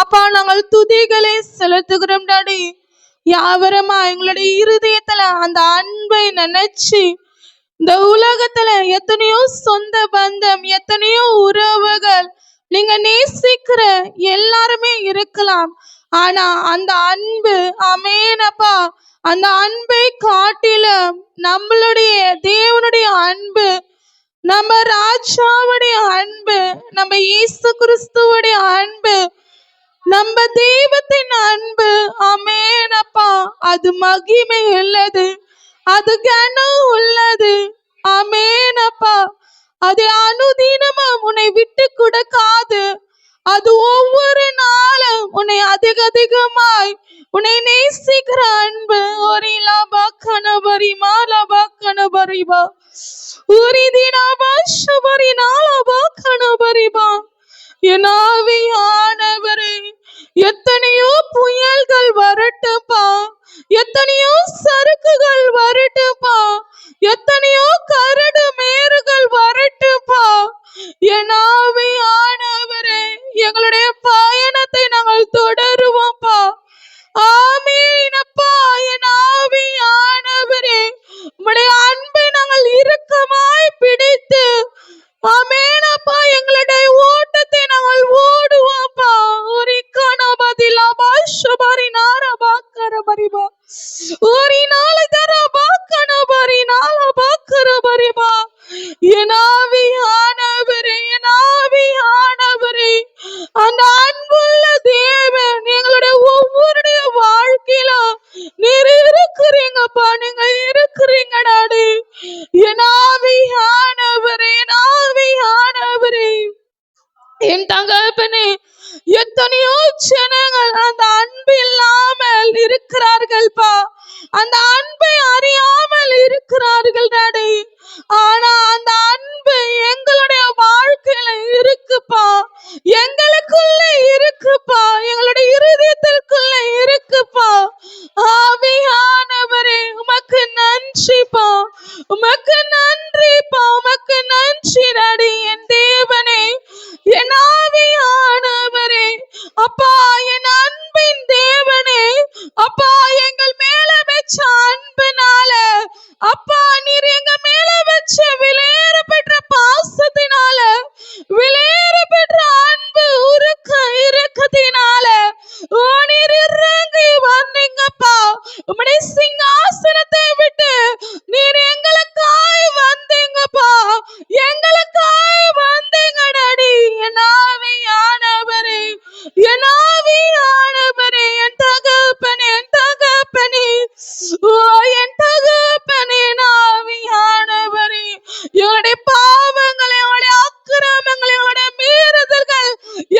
அப்பா நாங்கள் துதிகளை செலுத்துகிறோம் டாடி. யாவரமா எங்களுடைய இருதயத்துல அந்த அன்பை நினைச்சு, இந்த உலகத்துல எத்தனையோ சொந்த பந்தம், எத்தனையோ உறவுகள், நீங்க நேசிக்கிற எல்லாருமே இருக்கலாம். ஆனா அந்த அன்பு, ஆமேனப்பா, அந்த அன்பை காட்டிலும் நம்மளுடைய தேவனுடைய அன்பு, நம்ம ராஜாவுடைய அன்பு, நம்ம இயேசு கிறிஸ்துவுடைய அன்பு, நம்ம தெய்வத்தின் அன்பு, ஆமேனப்பா, அது மகிமை உள்ளது, அது கனம் உள்ளது. ஆமேனப்பா, அது அனுதினமும் உன்னை விட்டு கொடுக்காது. அது ஒவ்வொரு நாளும் உன்னை அதிகமாய் உன்னை நேசிக்கிற அன்பு. ஒரு லாபா கனபரிமா லாபா கனபரிபா உரிதினாபா சுபரி நாளாபா கனபரிபா. என் ஆவியானவரே, எத்தனையோ புயல்கள் வரட்டுப்பா, எத்தனையோ சறுக்குகள் வரட்டுப்பா, எத்தனையோ கரடு மேறுகள் வரட்டுப்பா, என் ஆவியானவரே, எங்களுடைய பயணத்தை நாங்கள் தொடருவோம்ப்பா. ஆமீனப்பா. என் ஆவியானவரே, உம்முடைய அன்பை நாங்கள் இறுக்கமாய் பிடித்து, ஆமேனப்பா, எங்களுடைய ஓட்டத்தை நாங்கள் ஓடுவோம்ப்பா. ஒரு கணபதிலாபா சுபரி நாரபா கரபரிபா ஒரு நாள் தரபா கணபரி நாளபா கரபரிபா. என் ஆவியானவரே, என் ஆவியானவரே, அந்த அன்புள்ள தேவன் எங்களுடைய ஒவ்வொருடைய வாழ்க்கையிலும் நீர் இருக்கிறீங்கப்பா, நீங்க இருக்கிறீங்க டாடி. என் ஆவியானவரே, என் ஆவியானவரே, என் தகப்பனே, எத்தனையோ ஜனங்கள் அந்த அன்பு இல்லாமல் இருக்கிறார்கள்ப்பா, அந்த அன்பை அறியாமல் இருக்கிறார்கள் டாடி. ஆனா அந்த அன்பு எங்களுடைய வாழ்க்கையில இருக்குப்பா, எங்களுக்குள்ள இருக்குப்பா, எங்களுடைய இருதயத்திற்குள்ள இருக்குப்பா. ஆவியானவரே, உமக்கு நன்றிப்பா, உமக்கு நன்றிப்பா, உமக்கு நன்றி டாடி. என் தேவனே, என் ஆவியானவரே, அப்பா, என் அன்பின் தேவனே, அப்பா, எங்கள் மேல வச்ச அன்புனால, அப்பா, நீர் எங்க மேல வச்ச விலையேற பெற்ற பாசத்தினால, விலையேற பெற்ற அன்பு இறுக்கத்தினால நீர் இறங்கி வந்தீங்கப்பா. உம்முடைய சிங்காசனத்தை விட்டு நீர் எங்களுக்காய் வந்தீங்கப்பா, எங்களுக்காய் வந்தீங்க டாடி. என் ஆவியானவரே, என் ஆவியானவரே, என் தகப்பனே, என் தகப்பனே, ஓ என் தகப்பனே, என் ஆவியானவரே, எங்களுடைய பாவங்களை, எங்களுடைய அக்கிரமங்களை, எங்களுடைய மீறுதல்கள்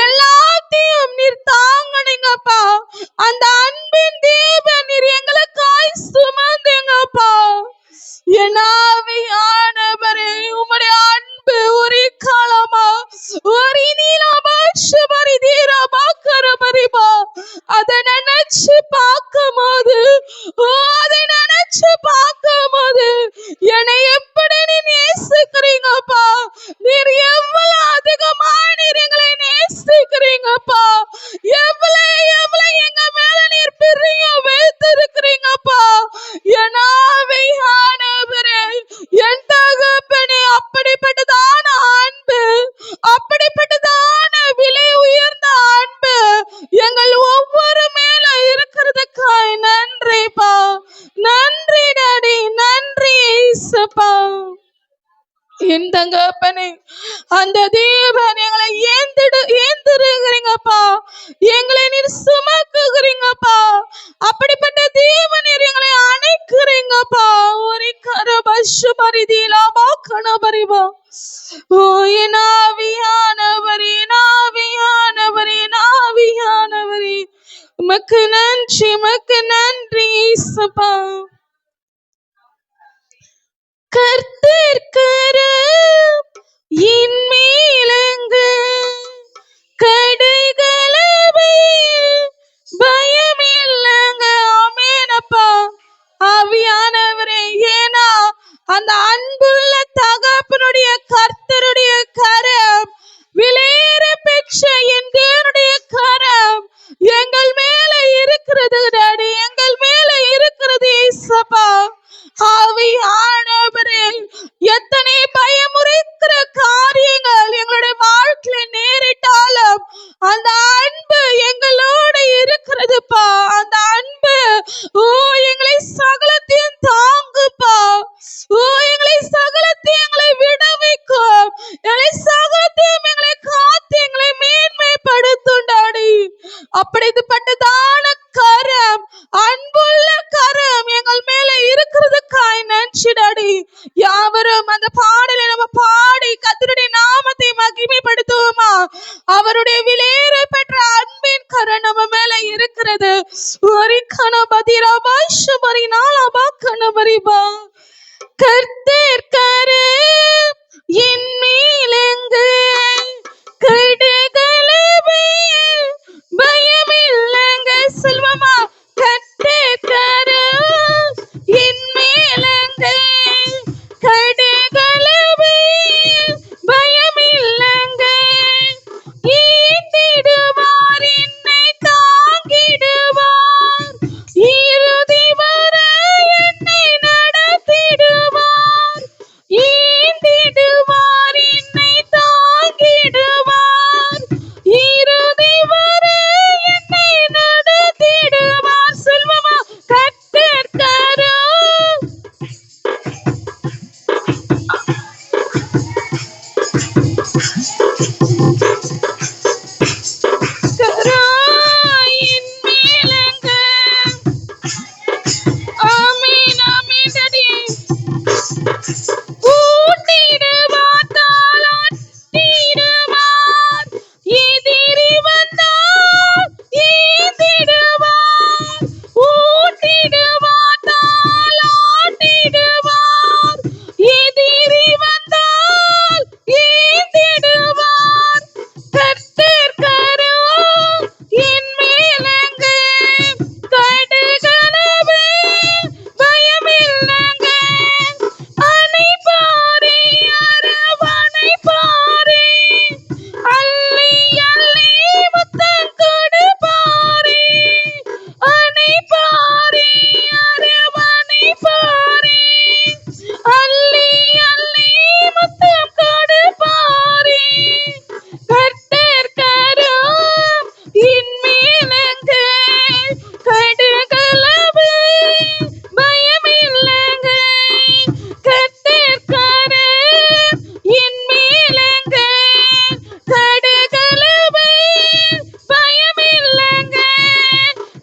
எல்லாத்தையும் நீர் தாங்கினீங்கப்பா. அந்த அன்பின் தேவன் நீர் எங்களுக்காய் சுமந்தீங்கப்பா. என் ஆவியானவரே, உம்முடைய அன்பு ஒரு காலமா ஒரு நீலமா சுபரி தீரமா கரபரிபா, அதை நினைச்சு பார்க்கும் போது, அதை நினைச்சு பார்க்கும் போது என்னை எப்படி நீ நேசிக்கிறீங்கப்பா, நீர் எவ்வளவு அதிகமா நீர் எங்களை நேசிக்கிறீங்கப்பா, எவ்வளவு எங்க மேல நீர் பிரியம் வைத்திருக்கிறீங்கப்பா. என் ஆவியானவரே, என் தகப்பனே, அப்படிப்பட்டதான அன்பு, அப்படிப்பட்டதான விலை உயர்ந்த அன்பு எங்கள் ஒவ்வொரு மேல இருக்கிறதுக்காய் நன்றிப்பா, நன்றி டாடி, நன்றி இயேசுப்பா. என் தகப்பனே, அந்த தேவன் எங்களை ஏந்திருக்கிறீங்கப்பா, எங்களை நீர் சுமக்குகிறீங்கப்பா, அப்படிப்பட்ட தேவன் நீர் எங்களை அணைக்கிறீங்கப்பா. ஒரு கரபஷு பரிதிலாபா கணபரிபா. ஓ என் ஆவியானவரே, ஆவியானவரே, ஆவியானவரே, உமக்கு நன்றி, உமக்கு நன்றி இயேசுப்பா. கர்த்தர் கரம் என் மேலங்கு கடுகளவே பயம் இல்லைங்க. ஆமெனப்பா. ஆவியானவரே, ஏன்னா அந்த அன்புள்ள தகப்பனுடைய கர்த்தருடைய கரம், விலையேற பெற்ற என் தேவனுடைய கரம் அன்பு எங்களோட இருக்கிறதுப்பா. அந்த அன்பு எங்களை சகலத்தையும் தாங்குப்பா. எங்களை சகலத்தையும் எங்களை விடுவிக்கும். எங்களை சகலத்தையும் எங்களை காத்து எங்களை மேன்மைப்படுத்தும் டாடி. அப்படிப்பட்டதான கரம், அன்புள்ள கரம் எங்கள் மேல இருக்கிறதுக்காய் நன்றி டாடி. யாவரும் அந்த பாடலை நம்ம பாடி கர்த்தருடைய நாமத்தை மகிமைப்படுத்துவோமா? அவருடைய விலையேற பெற்ற அன்பின் கரம் நம்ம மேல இருக்கிறது. கர்த்தர் கரம் என் மேலெங்கு கடுகளவே பயமில்லைங்க. சொல்வமா? கர்த்தர் கரம் என் மேலெங்கு கடுகளவே பயமில்லைங்க. ஈந்திடுவார், என்னை தாங்கிடுவார், இறுதி வரை என்னை நடத்திடுவார். ஈந்திடுவார், என்னை தாங்கிடுவார், இறுதி வரை என்னை நடத்திடுவார். சொல்வமா? கர்த்தர் கரம். என் மேலங்க. ஆமீன், ஆமீன் டாடி. ஊட்டிடுவார், தாளாட்டிடுவார், எதிரி வந்தால் ஏந்திடுவார். ஊட்டிடுவார், தாளாட்டிடுவார், எதிரி வந்தால் ஏந்திடுவார். கர்த்தர் கரம் என் மேலங்க கடுகளவே பயமில்லைங்க. அணைப்பாரே, அரவணைப்பாரே, அள்ளி அள்ளி முத்தம் கொடுப்பாரே. அணைப்பாரே, அரவணைப்பாரே, அள்ளி அள்ளி முத்தம் கொடுப்பாரே. கர்த்தர் கரம் என் மேலங்க கடுகளவே பயமில்லைங்க. கர்த்தர் கரம் என் மேலங்க கடுகளவே பயமில்லைங்க.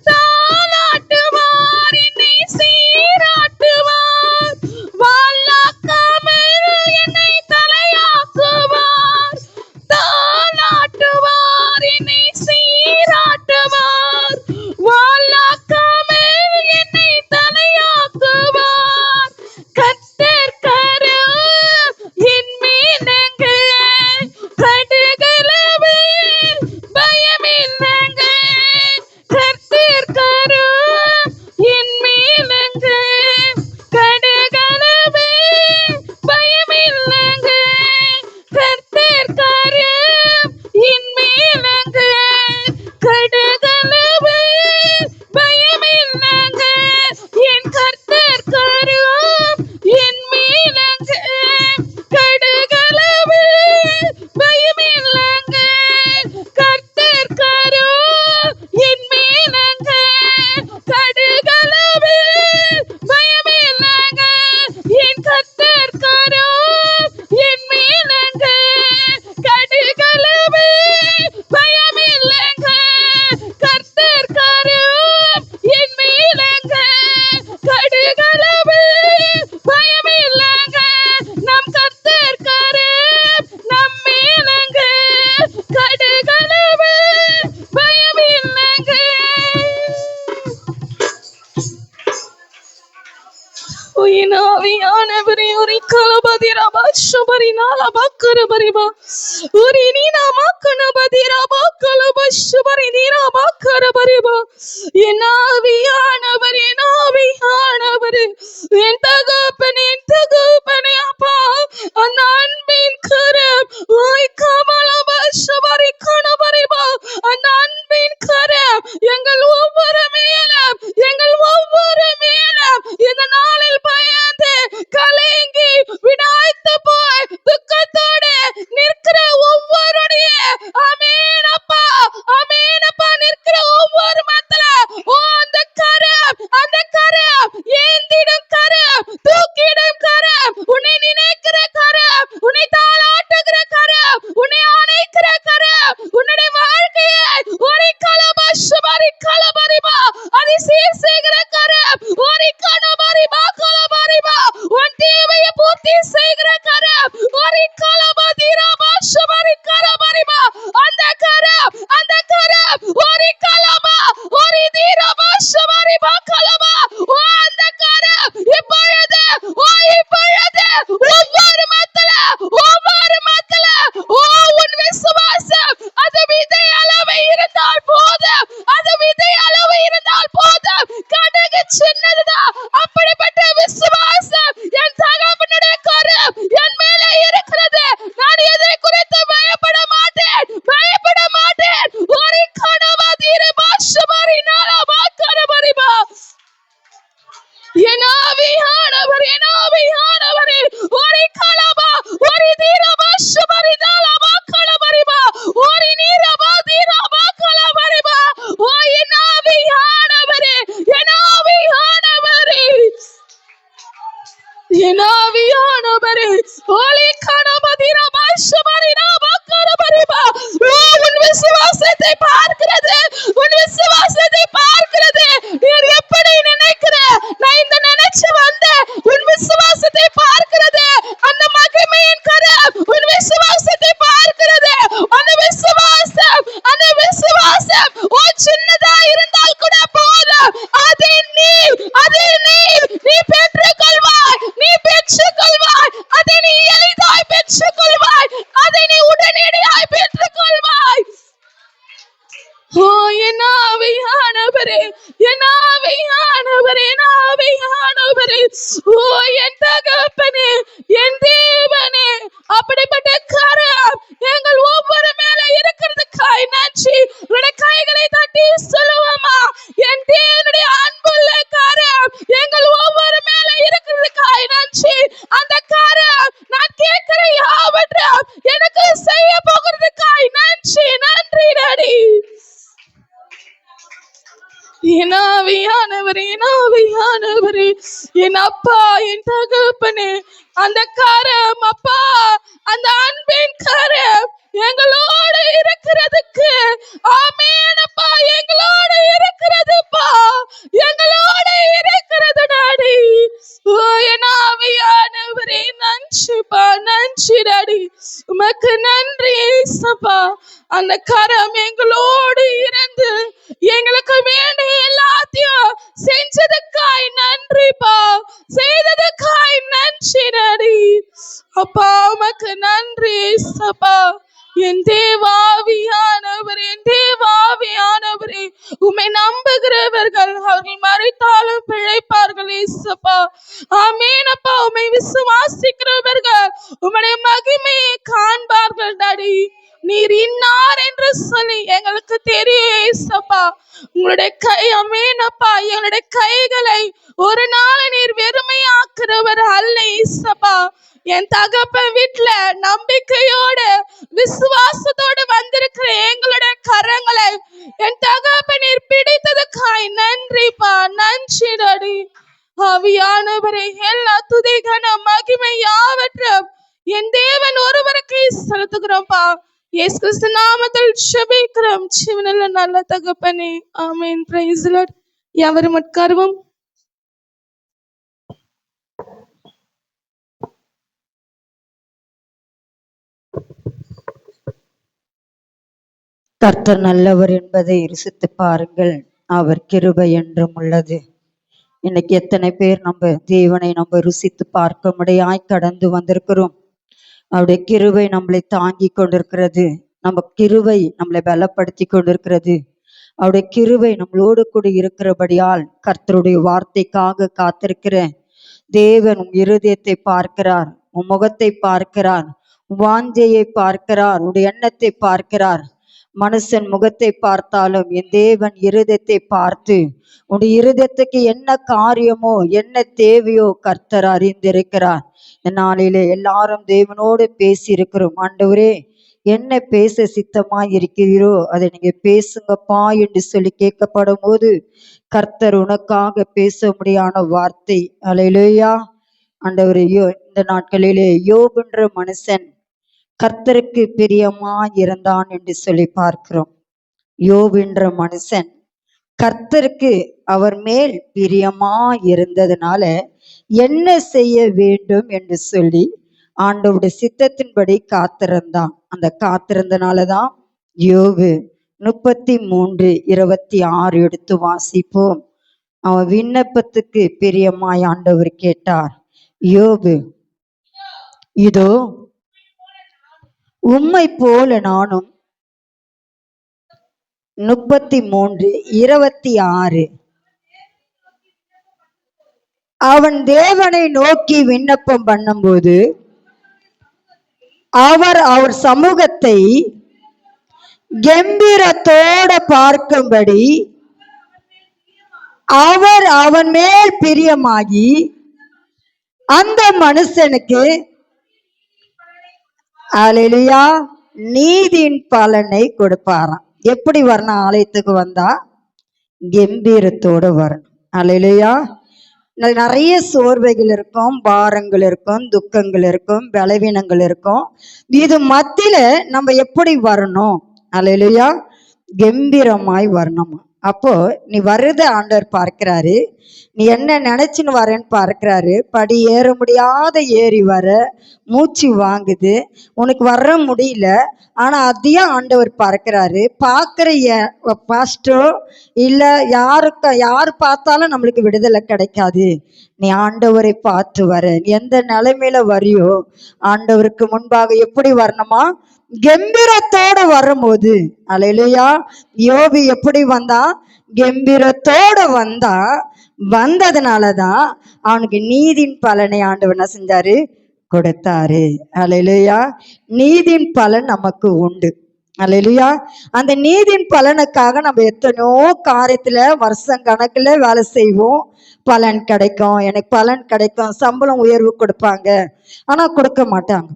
தாளாட்டுவார், என்னை சீராட்டுவார், வாளாக்காமல் என்னை தலையாக்குவார். தாளாட்டுவார், என்னை சீராட்டுவார், வாளாக்காமல் என்னை தலையாக்குவார். கர்த்தர் கரம் என் மேலங்க கடுகளவே பயமில்லைங்க. கர்த்தர் கரம் என் மேலங்க கடுகளவே பயமில்லைங்க. கர்த்தர் கரம் என் மேலங்க கடுகளவே பயமில்லைங்க. என் கர்த்தர் கரம் என் மேலங்க கடுகளவே பயமில்லைங்க. கர்த்தர் கரம் என் மேலங்க கடுகளவே பயமில்லைங்க. என் கர்த்தர் கரம் என் மேலங்க கடுகளவே பயமில்லைங்க. கர்த்தர் கரம் என் மேலங்க கடுகளவே பயமில்லைங்க. நம் கர்த்தர் கரம் நம் மேலங்க கடுகளவே பயமில்லைங்க. ஆவியானவரே, ஒரு கலபதிரபா சுபரினாலபா கரபரிபா ஒரு நீனாமா கனபதிரபா கலப சுபரினாலபா கரபரிபா. என் ஆவியானவரே, என் ஆவியானவரே, என் தகப்பனே, என் தகப்பனே அப்பா, அந்த அன்பின் கரம் ஓய் கமலபா சுபரி கனபரிபா. அந்த அன்பின் கரம் எங்கள் ஒவ்வொரு மேலும், எங்கள் ஒவ்வொரு மேலும் இந்த நாளில் பயந்து கலங்கி விடாய்த்து போய் துக்கத்தோடு நிற்கிற ஒவ்வொருடைய ஆமென் அப்பா, ஆமென். ஒரு கலபா ஒரு தீரபா சுமரி கலபா அந்த கரம் இப்பொழுது இப்பொழுது ஒவ்வொரு மத்தல உன் விசுவாசம் அது விதை அளவு இருந்தால் போதும், அது விதை அளவு இருந்தால் போதும். கடுகு சின்னதுதான், அப்படிப்பட்ட விசுவாசம் என் தகப்பனுடைய கரம் என் மேலே இருக்கிறது. நான் எதை குறித்து பயப்பட மாட்டேன், பயப்பட மாட்டேன். ஒரு கனவா தீரபா சுமரி நாளபா கரபரிபா எனாவியானவர் எனாவியானவரே ஒரு கலபா ஒரு தீரபா சுமரி நாளபா கலபரிபா ஒரு நீரபா தீரபா கலபரிபா ஓ எனாவியானவரே எனாவியானவரே எனாவியானவரே ஓலி கனபதிரபா சுமரி நாபா கலபரிபா உன் விசுவாசத்தை பார்க்கிறது, உன் விசுவாசத்தை பார்க்கிறது. நீர் எப்படி நினைக்கிற? நான் இந்த நினைச்சு வந்த உன் விசுவாசத்தை பார்க்கிறது. அந்த மகிமையின் கரம் உன் விசுவாசத்தை பார்க்கிறது. அந்த விசுவாசம் ஓ சின்னதா இருந்தால் கூட போதும், அதை நீ பெற்றுக்கொள்வாய், நீ பெற்றுக்கொள்வாய். அதை நீ எளிதாய் பெற்றுக்கொள்வாய், அதை நீ உடனடியாய் பெற்றுக்கொள்வாய். ஓ எனாவியானவரே எனாவியானவரே எனாவியானவரே ஓ என் தகப்பனே என் தேவனே, அப்படிப்பட்ட கரம் எங்கள் ஒவ்வொரு மேல இருக்கிறதுக்காய் நன்றி. உடைய கைகளை தட்டி சொல்லுவோமா? என் தேவனுடைய அன்புள்ள கரம் எங்கள் ஒவ்வொரு மேல இருக்கிறதுக்காய் நன்றி. அந்த கரம் நான் கேட்கிற யாவற்றையும் எனக்கு செய்ய போகிறதுக்காய் நன்றி, நன்றி டாடி. எனாவியானவரே எனாவியானவரே என் அப்பா என் தகப்பனே, அந்த கரம் அப்பா, அந்த அன்பின் கரம் எங்களோடு இருக்கிறதுக்கு ஆமென் அப்பா, எங்களோடு இருக்கிறதுப்பா, எங்களோடு இருக்கிறது டாடி. ஓ எனாவியானவரே நன்றிப்பா, நன்றி டாடி, உமக்கு நன்றி ஏசப்பா. அந்த கரம் எங்களோடு இருந்து எங்களுக்கு வேண்டிய எல்லாத்தையும் செஞ்சதுக்காய் நன்றிப்பா, செய்ததுக்காய் நன்றி டாடி. அப்பா உமக்கு நன்றி ஏசப்பா. என் தேவாவியானவர் என் தேவாவியானவரே, உம்மை நம்புகிறவர்கள் அவர்கள் மரித்தாலும் பிழைப்பார்கள் ஏசப்பா. ஆமென் அப்பா. உம்மை விசுவாசிக்கிறவர்கள் உம்முடைய மகிமையை காண்பார்கள் டாடி. நீர் இன்னார் என்று சொல்லி எங்களுக்கு தெரியும் ஏசப்பா. உங்களுடைய கை ஆமென் அப்பா, எங்களுடைய கைகளை ஒரு நாள் நீர் வெறுமையாக்குறவர் அல்ல ஏசப்பா. என் தகப்பன் வீட்டுல நம்பிக்கையோடு விசுவாசத்தோடு வந்திருக்கிற எங்களுடைய கரங்களை என் தகப்பன் நீர் பிடித்ததுக்காய் நன்றிப்பா, நன்றி டாடி. ஆவியானவரே எல்லா துதி கன மகிமை யாவற்றும் என் தேவன் ஒருவருக்கு செலுத்துகிறோம்ப்பா. இயேசு கிறிஸ்து நாமத்தில் ஜெபிக்கிறோம் ஜீவனுள்ள நல்ல தகப்பனே, ஆமென். Praise the Lord. யாவரும் உட்காருவோம். கர்த்தர் நல்லவர் என்பதை ருசித்து பாருங்கள், அவர் கிருபை என்றும் உள்ளது. இன்னைக்கு எத்தனை பேர் நம்ம தேவனை நம்ம ருசித்து பார்க்க முடியாய் கடந்து வந்திருக்கிறோம். அவருடைய கிருபை நம்மளை தாங்கி கொண்டிருக்கிறது, நம்ம கிருபை நம்மளை பலப்படுத்தி கொண்டிருக்கிறது. அவருடைய கிருபை நம்மளோடு கூட இருக்கிறபடியால் கர்த்தருடைய வார்த்தைக்காக காத்திருக்கிற தேவன் உன் இருதயத்தை பார்க்கிறார், உன் முகத்தை பார்க்கிறார், உன் வாஞ்சையை பார்க்கிறார், உன்னுடைய எண்ணத்தை பார்க்கிறார். மனுஷன் முகத்தை பார்த்தாலும் என் தேவன் இருதயத்தை பார்த்து உன்னுடைய இருதயத்துக்கு என்ன காரியமோ என்ன தேவையோ கர்த்தர் அறிந்திருக்கிறார். இந்த நாளிலே எல்லாரும் தேவனோடு பேசி இருக்கிறோம். ஆண்டவரே, என்ன பேச சித்தமாய் இருக்கிறீரோ அதை நீங்க பேசுங்கப்பா என்று சொல்லி கேட்கப்படும் போது கர்த்தர் உனக்காக பேச முடியாத வார்த்தை. அல்லேலூயா. ஆண்டவரே, இந்த நாட்களிலே யோபுன்ற மனுஷன் கர்த்தருக்கு பிரியமாய் இருந்தான் என்று சொல்லி பார்க்கிறோம். யோபு என்ற மனுஷன் கர்த்தருக்கு அவர் மேல் பிரியமாய் இருந்ததுனால என்ன செய்ய வேண்டும் என்று சொல்லி ஆண்டவருடைய சித்தத்தின்படி காத்திருந்தான். அந்த காத்திருந்தனாலதான் யோபு 33:26 எடுத்து வாசிப்போம். அவன் விண்ணப்பத்துக்கு பிரியமாய் ஆண்டவர் கேட்டார். யோபு, இதோ உம்மை போல நானும். 33:26 அவன் தேவனை நோக்கி விண்ணப்பம் பண்ணும்போது அவர் சமூகத்தை கம்பீரத்தோட பார்க்கும்படி அவர் அவன் மேல் பிரியமாகி அந்த மனுஷனுக்கு அல்லேலூயா நீதியின் பலனை கொடுப்பாராம். எப்படி வரணும்? ஆலயத்துக்கு வந்தா கம்பீரத்தோட வரணும். அல்லேலூயா. நிறைய சோர்வைகள் இருக்கும், பாரங்கள் இருக்கும், துக்கங்கள் இருக்கும், பலவீனங்கள் இருக்கும். இது மத்தியில நம்ம எப்படி வரணும்? அல்லேலூயா, கம்பீரமாய் வரணும். அப்போ நீ வருத ஆண்டவர் பார்க்கிறாரு. நீ என்ன நினைச்சுன்னு வரேன்னு பார்க்கிறாரு. படி ஏற முடியாத ஏறி வர மூச்சு வாங்குது, உனக்கு வர முடியல. ஆனா அதையும் ஆண்டவர் பார்க்கிறாரு. பார்க்கிற பாஸ்டரோ இல்ல யாரு பார்த்தாலும் நம்மளுக்கு விடுதலை கிடைக்காது. நீ ஆண்டவரை பார்த்து வர. நீ எந்த நிலைமையில வரியோ ஆண்டவருக்கு முன்பாக எப்படி வரணுமா? கம்பீரத்தோட வரும்போது. அல்லேலூயா. யோபு எப்படி வந்தா? கம்பீரத்தோட வந்ததுனாலதான் அவனுக்கு நீதியின் பலனை ஆண்டவர் என்ன செஞ்சாரு? கொடுத்தாரு. அல்லேலூயா. நீதியின் பலன் நமக்கு உண்டு. அல்லேலூயா. அந்த நீதியின் பலனுக்காக நம்ம எத்தனையோ காரியத்துல வருஷம் கணக்குல வேலை செய்வோம். பலன் கிடைக்கும், எனக்கு பலன் கிடைக்கும், சம்பளம் உயர்வு கொடுப்பாங்க. ஆனா கொடுக்க மாட்டாங்க.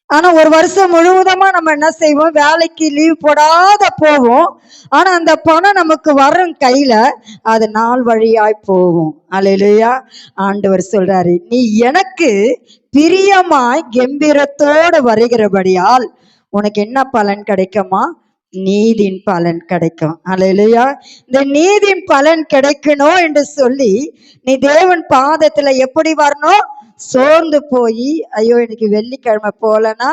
ஆனா ஒரு வருஷம் முழுவதுமா நம்ம என்ன செய்வோம்? வேலைக்கு லீவ் போடாத போவோம். ஆனா அந்த பணம் நமக்கு வரும் கையில, அது நாள் வழியாய் போகும். அல்லேலூயா. ஆண்டவர் சொல்றாரு, நீ எனக்கு பிரியமாய் கம்பீரத்தோட வருகிறபடியால் உனக்கு என்ன பலன் கிடைக்குமா? நீதியின் பலன் கிடைக்கும். அல்லேலூயா. இந்த நீதியின் பலன் கிடைக்கணும் என்று சொல்லி நீ தேவன் பாதத்துல எப்படி வரணும்? சோர்ந்து போய், ஐயோ எனக்கு வெள்ளிக்கிழமை போலன்னா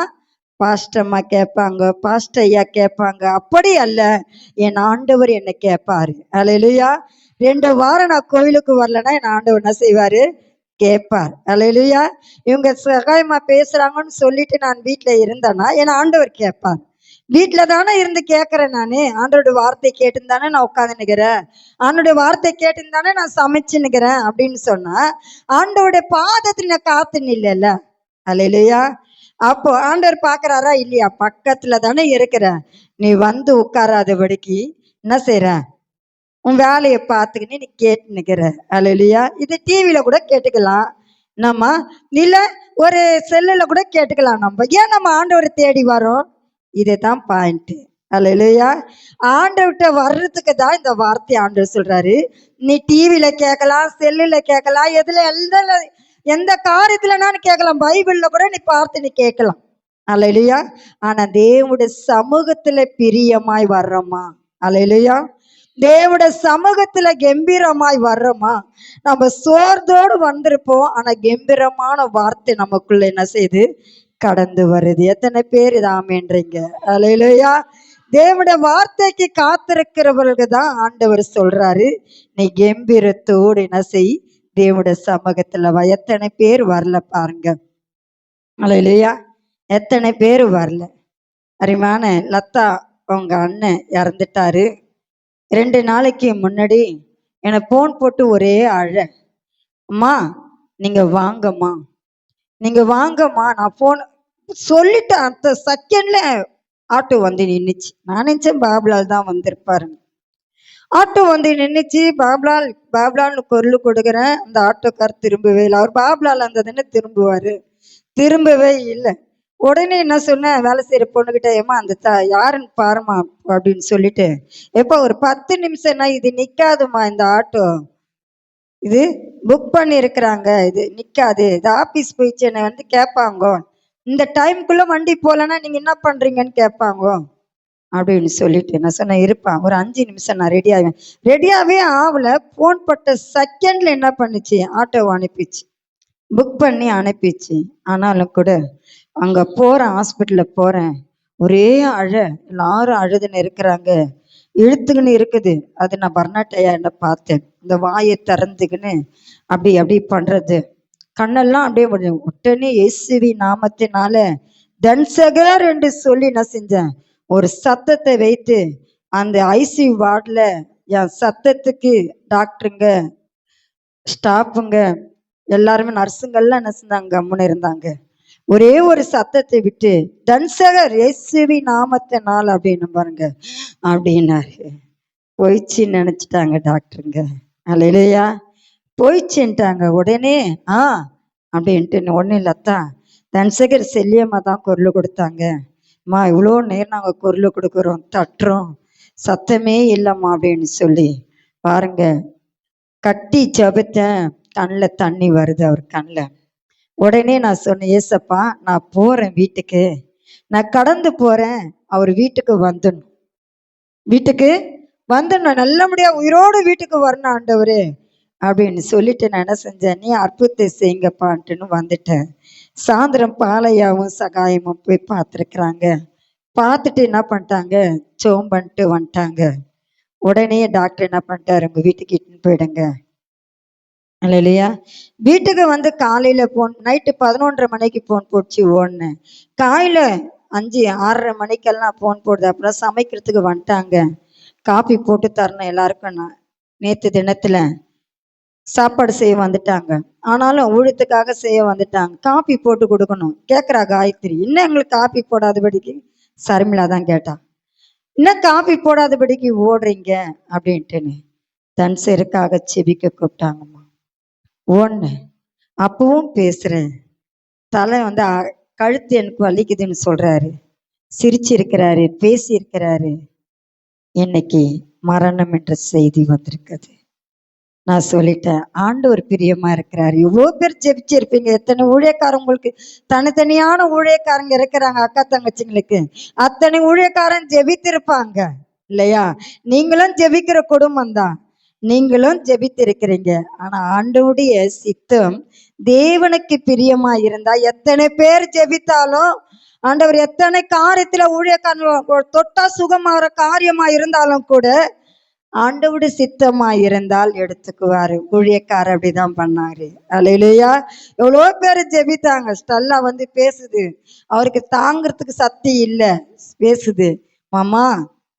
பாஸ்டம்மா கேட்பாங்க, பாஸ்டர் ஐயா கேட்பாங்க. அப்படி அல்ல, என் ஆண்டவர் என்னை கேட்பாரு. அல்லேலூயா. 2 வாரம் நான் கோயிலுக்கு வரலன்னா என் ஆண்டவர் என்ன செய்வாரு? கேட்பார். அல்லேலூயா. இவங்க சகாயமா பேசுறாங்கன்னு சொல்லிட்டு நான் வீட்டுல இருந்தேன்னா என் ஆண்டவர் கேட்பார். வீட்டுல தானே இருந்து கேட்கிறேன் நானு. ஆண்டோட வார்த்தை கேட்டுன்னு தானே நான் உட்காந்து நிக்கிறேன், ஆண்டோட வார்த்தை கேட்டுன்னு தானே நான் சமைச்சு நிக்கிறேன் அப்படின்னு சொன்னா ஆண்டோட பாதத்துல நான் காத்துன்னு இல்லைல்ல. அல்லேலூயா. அப்போ ஆண்டவர் பாக்குறாரா இல்லையா? பக்கத்துல தானே இருக்கிற. நீ வந்து உட்காராதபடிக்கு என்ன செய்யற? உன் வேலையை பார்த்துக்கின்னு நீ கேட்டு நிக்கிற. அல்லேலூயா. இது டிவியில கூட கேட்டுக்கலாம் நம்ம, இல்ல ஒரு செல்லுல கூட கேட்டுக்கலாம் நம்ம. ஏன் நம்ம ஆண்டவரை தேடி வரோம்? இதுதான் பாயிண்ட். அல்லேலூயா. ஆண்டவர்கிட்ட வர்றதுக்கு தான் இந்த வார்த்தை ஆண்டவர் சொல்றாரு. நீ டிவியில கேட்கலாம், செல்லுல கேட்கலாம், எந்த காரியத்துல நான் கேட்கலாம், பைபிள்ல கூட நீ பார்த்து நீ கேட்கலாம். அல்லேலூயா. ஆனா தேவனுடைய சமூகத்துல பிரியமாய் வர்றோமா? அல்லேலூயா. தேவனுடைய சமூகத்துல கம்பீரமாய் வர்றோமா? நம்ம சோர்ந்தோடு வந்திருப்போம், ஆனா கம்பீரமான வார்த்தை நமக்குள்ள என்ன செய்யுது? கடந்து வருது. எத்தனை பேர் இது ஆமேன்றீங்க? அல்லேலூயா. தேவனுடைய வார்த்தைக்கு காத்திருக்கிறவர்களுக்கு தான் ஆண்டவர் சொல்றாரு, நீ கம்பீரத்தோடு என்ன செய்? தேவனுடைய சமூகத்துல வா. எத்தனை பேர் வரல பாருங்க. அல்லேலூயா. எத்தனை பேர் வரல? அருமையான லதா அவங்க அண்ணன் இறந்துட்டாரு. 2 நாளைக்கு முன்னாடி எனக்கு போன் போட்டு ஒரே அழ, அம்மா நீங்க வாங்கம்மா, நீங்க வாங்கம்மா. நான் போன் சொல்லிட்டு அந்த செகண்ட்ல ஆட்டோ வந்து நின்றுச்சு. நான் நினைச்சேன் பாபுலால் தான் வந்திருப்பாரு. ஆட்டோ வந்து நின்றுச்சு. பாபுலால்னு குரல் கொடுக்குறேன். அந்த ஆட்டோக்கார் திரும்பவே இல்லை. அவர் பாபுலால் இருந்ததுன்னு திரும்பவே இல்லை. உடனே என்ன சொன்னேன், வேலை செய்யற பொண்ணுகிட்ட, ஏமா அந்த யாருன்னு பாருமா அப்படின்னு சொல்லிட்டு, எப்போ ஒரு 10 நிமிஷம்னா இது நிக்காதுமா, இந்த ஆட்டோ இது புக் பண்ணி இருக்கிறாங்க, இது நிக்காது, இது ஆபீஸ் போயிடுச்சு, என்னை வந்து கேட்பாங்க, இந்த டைமுக்குள்ள வண்டி போகலன்னா நீங்க என்ன பண்றீங்கன்னு கேட்பாங்க அப்படின்னு சொல்லிட்டு நான் சொன்னேன், இருப்பான் ஒரு 5 நிமிஷம் நான் ரெடி ஆவேன். ரெடியாவே ஆகல. போன் பட்ட செகண்ட்ல என்ன பண்ணுச்சு, ஆட்டோவை அனுப்பிச்சு, புக் பண்ணி அனுப்பிச்சு. ஆனாலும் கூட அங்க போறேன், ஹாஸ்பிட்டல்ல போறேன், ஒரே அழ, எல்லாரும் அழுதுன்னு இருக்கிறாங்க. இழுத்துக்கின்னு இருக்குது. அது நான் பர்னாட்டையாண்ட பார்த்தேன். இந்த வாயை திறந்துக்கின்னு அப்படி அப்படி பண்றது, கண்ணெல்லாம் அப்படியே முடியும். உடனே இயேசுவி நாமத்தினால தன்சகர் என்று சொல்லி என்ன செஞ்சேன், ஒரு சத்தத்தை வைத்து அந்த ஐசியூ வார்டில் என் சத்தத்துக்கு டாக்டருங்க, ஸ்டாஃபுங்க, எல்லாருமே நர்ஸுங்கெல்லாம் என்ன செஞ்சாங்க, கம்முன்னு இருந்தாங்க. ஒரே ஒரு சத்தத்தை விட்டு தன்சகர் இயேசுவி நாமத்தினால் அப்படின்னு பாருங்க அப்படின்னாரு. போயிடுச்சின்னு நினைச்சிட்டாங்க டாக்டருங்க. அல்லேலூயா. போயிடுச்சுன்ட்டாங்க. உடனே அப்படின்ட்டு ஒன்றும் இல்லத்தான், தன்சகர் செல்லியம்மா தான் குரல் கொடுத்தாங்க. அம்மா இவ்வளோ நேரம் நாங்கள் குரல் கொடுக்குறோம், தட்டுறோம், சத்தமே இல்லைம்மா அப்படின்னு சொல்லி பாருங்க. கட்டி ஜெபித்தேன், கண்ணில் தண்ணி வருது அவர் கண்ணில். உடனே நான் சொன்னேன், ஏசப்பா நான் போகிறேன் வீட்டுக்கு, நான் கடந்து போகிறேன், அவர் வீட்டுக்கு வந்துடணும், வீட்டுக்கு வந்துடணும், நல்லபடியாக உயிரோடு வீட்டுக்கு வரணும் ஆண்டவரே அப்படின்னு சொல்லிட்டு நான் என்ன செஞ்சேன், நீ அற்புதத்தை செய்யுங்கப்பான்ட்டுன்னு வந்துட்டேன். சாயந்தரம் பாலையாவும் சகாயமும் போய் பார்த்துருக்குறாங்க. பார்த்துட்டு என்ன பண்ணிட்டாங்க, சோம் பண்ணிட்டு வந்துட்டாங்க. உடனே டாக்டர் என்ன பண்ணிட்டாரு, உங்கள் வீட்டுக்கு இட்டுன்னு போயிடுங்க. இல்லையா? வீட்டுக்கு வந்து காலையில் ஃபோன், நைட்டு 11:30 மணிக்கு ஃபோன் போச்சு ஓடுனேன். காலையில் 5 6:30 மணிக்கெல்லாம் ஃபோன் போடுது. அப்புறம் சமைக்கிறதுக்கு வந்துட்டாங்க. காஃபி போட்டு தரணும் எல்லாருக்கும். நான் நேற்று தினத்தில் சாப்பாடு செய்ய வந்துட்டாங்க. ஆனாலும் ஊழியத்துக்காக செய்ய வந்துட்டாங்க. காஃபி போட்டு கொடுக்கணும். கேட்குறா காயத்ரி, இன்னும் எங்களுக்கு காஃபி போடாதபடிக்கு, சர்மிளா தான் கேட்டா, இன்னும் காஃபி போடாதபடிக்கு ஓடுறீங்க அப்படின்ட்டுன்னு. தன்சருக்காக செபிக்க கூப்பிட்டாங்கம்மா. ஒன்று அப்பவும் பேசுகிறேன். தலை வந்து கழுத்து எனக்கு வலிக்குதுன்னு சொல்கிறாரு, சிரிச்சிருக்கிறாரு, பேசியிருக்கிறாரு. இன்னைக்கு மரணம் என்ற செய்தி வந்திருக்குது. நான் சொல்லிட்டேன், ஆண்டவர் பிரியமா இருக்கிறாரு. எவ்வளோ பேர் ஜெபிச்சிருப்பீங்க, எத்தனை ஊழியக்காரங்க, உங்களுக்கு தனித்தனியான ஊழியக்காரங்க இருக்கிறாங்க, அக்கா தங்கச்சிங்களுக்கு. அத்தனை ஊழியக்காரன் ஜெபித்திருப்பாங்க இல்லையா? நீங்களும் ஜெபிக்கிற குடும்பம் தான், நீங்களும் ஜெபித்திருக்கிறீங்க. ஆனா ஆண்டவருடைய சித்தம் தேவனுக்கு பிரியமா இருந்தா எத்தனை பேர் ஜெபித்தாலும், ஆண்டவர் எத்தனை காரியத்துல ஊழியக்காரன் தொட்டா சுகமாகிற காரியமா இருந்தாலும் கூட ஆண்டவுடைய சித்தமா இருந்தால் எடுத்துக்குவாரு. ஊழியக்காரர் அப்படிதான் பண்ணாரு. அல்லேலூயா. எவ்வளோ பேர் ஜெபித்தாங்க. ஸ்டெல்லா வந்து பேசுது, அவருக்கு தாங்கிறதுக்கு சக்தி இல்லை, பேசுது, மாமா